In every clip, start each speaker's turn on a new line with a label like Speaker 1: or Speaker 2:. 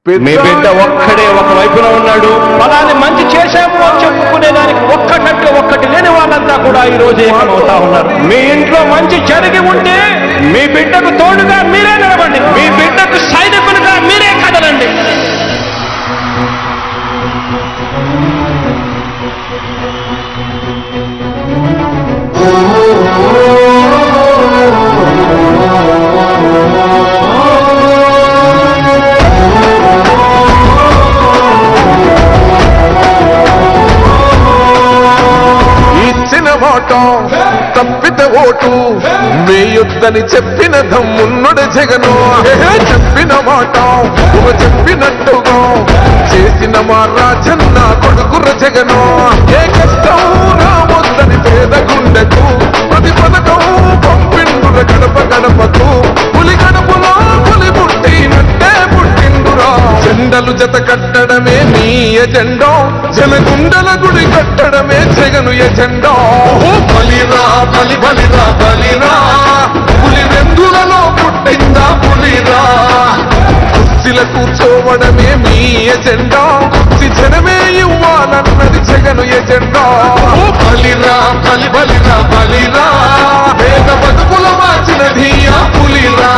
Speaker 1: మీ బిడ్డ ఒక్కడే ఒక వైపున ఉన్నాడు. ఫలాన్ని మంచి చేశాము అని చెప్పుకునేదానికి ఒక్కటంటే ఒక్కటి లేని వాళ్ళంతా కూడా ఈ రోజు ఏమవుతా ఉన్నారు. మీ ఇంట్లో మంచి జరిగి ఉంటే మీ బిడ్డకు తోడుగా మీరే నిలబండి. మీ బిడ్డకు సైనికులుగా మీరే కదలండి.
Speaker 2: తప్పితే ఓటు మీ యుద్ధని చెప్పిన దమ్మున్నడు జగను. చెప్పిన మాట చెప్పినట్టుగా చేసిన మా రాజన్న కొడుకుర జగను. ఏ కష్టం రావద్దని పేద గుండెకు ప్రతి పథకం పంపిండుర గడప గడపకు. పులి గడపలో పులి పుట్టినట్టే పుట్టిండురా. జెండలు జత కట్టడమే మీ ఎజెండా, జనగుండల గుడి కట్టడమే జగను ఎజెండా. బలిరా బలి బలిరా బలిరా, పులి వెందులలో పుట్టిందా పులిరా. కుర్చీల కూర్చోవడమే మీ ఎజెండా, జనమే ఇవ్వాలన్నది జగను ఎజెండా. బలిరా బలి బలిరా బలిరా, పేద బతుకుల మార్చినది ఆ పులిరా.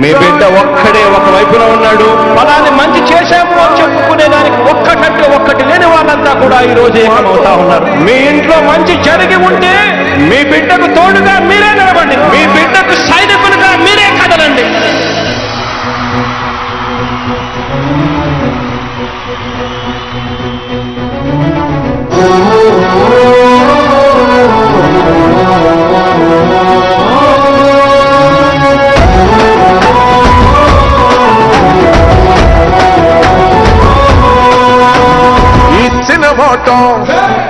Speaker 1: మీ బిడ్డ ఒక్కడే ఒక వైపున ఉన్నాడు. ఫలాన్ని మంచి చేశాము అని చెప్పుకునేదానికి ఒక్కటంటే ఒక్కటి లేని వాళ్ళంతా కూడా ఈ రోజు ఏమవుతా ఉన్నారు. మీ ఇంట్లో మంచి జరిగి ఉంటే మీ బిడ్డకు తోడుగా మీరే నిలబండి. మీ బిడ్డకు సైనికులుగా మీరే కదలండి.